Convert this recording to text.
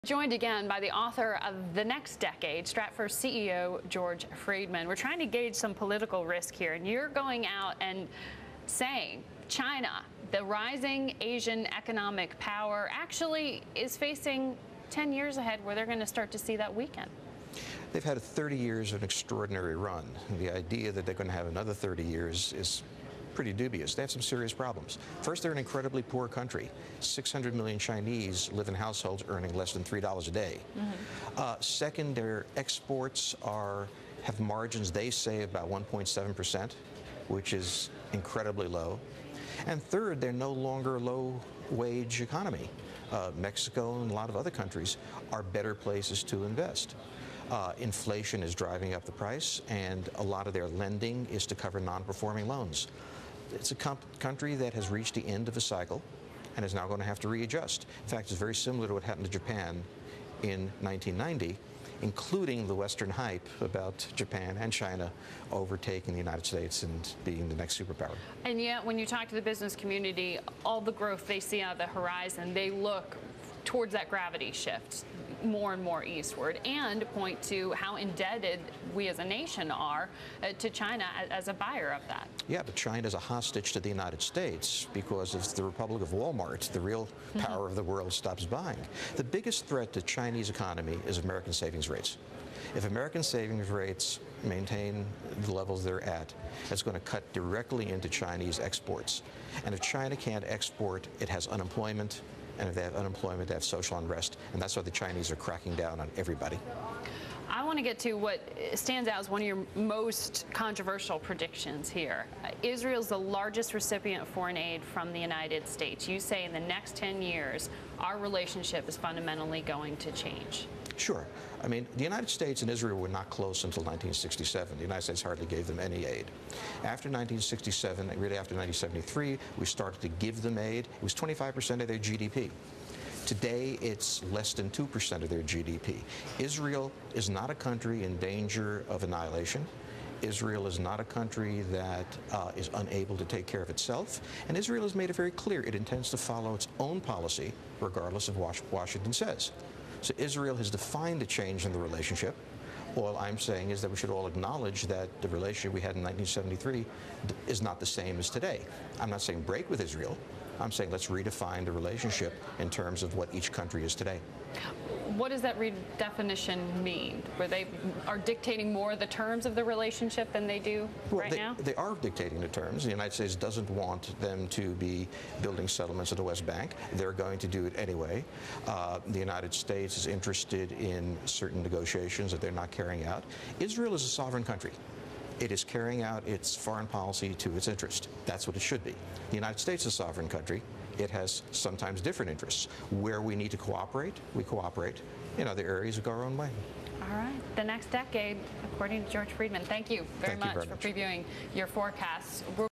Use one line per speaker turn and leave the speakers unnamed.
Joined again by the author of The Next Decade, Stratfor CEO George Friedman. We're trying to gauge some political risk here, and you're going out and saying China, the rising Asian economic power, actually is facing 10 years ahead where they're going to start to see that weaken.
They've had 30 years of an extraordinary run. The idea that they're going to have another 30 years is pretty dubious. They have some serious problems. First, they're an incredibly poor country. 600 million Chinese live in households earning less than $3 a day. Second, their exports have margins, they say, about 1.7%, which is incredibly low. And third, they're no longer a low-wage economy. Mexico and a lot of other countries are better places to invest. Inflation is driving up the price, and a lot of their lending is to cover non-performing loans. It's a country that has reached the end of a cycle and is now going to have to readjust. In fact, it's very similar to what happened to Japan in 1990, including the Western hype about Japan and China overtaking the United States and being the next superpower.
And yet, when you talk to the business community, all the growth they see on the horizon, they look towards that gravity shift more and more eastward, and point to how indebted we as a nation are to China as a buyer of that.
Yeah, but China is a hostage to the United States because if the Republic of Walmart, the real power of the world, stops buying. The biggest threat to Chinese economy is American savings rates. If American savings rates maintain the levels they're at, it's going to cut directly into Chinese exports. And if China can't export, it has unemployment. And if they have unemployment, they have social unrest. And that's why the Chinese are cracking down on everybody.
I want to get to what stands out as one of your most controversial predictions here. Israel's the largest recipient of foreign aid from the United States. You say in the next 10 years, our relationship is fundamentally going to change.
Sure. I mean, the United States and Israel were not close until 1967. The United States hardly gave them any aid. After 1967, really after 1973, we started to give them aid. It was 25% of their GDP. Today, it's less than 2% of their GDP. Israel is not a country in danger of annihilation. Israel is not a country that is unable to take care of itself. And Israel has made it very clear it intends to follow its own policy, regardless of what Washington says. So Israel has defined a change in the relationship. All I'm saying is that we should all acknowledge that the relationship we had in 1973 is not the same as today. I'm not saying break with Israel. I'm saying let's redefine the relationship in terms of what each country is today.
What does that redefinition mean? Where they are dictating more of the terms of the relationship than they do right now?
They are dictating the terms. The United States doesn't want them to be building settlements at the West Bank. They're going to do it anyway. The United States is interested in certain negotiations that they're not carrying out. Israel is a sovereign country. It is carrying out its foreign policy to its interest. That's what it should be. The United States is a sovereign country. It has sometimes different interests. Where we need to cooperate, we cooperate. In other areas, we go our own way.
All right. The Next Decade, according to George Friedman. Thank you very much for previewing your forecasts.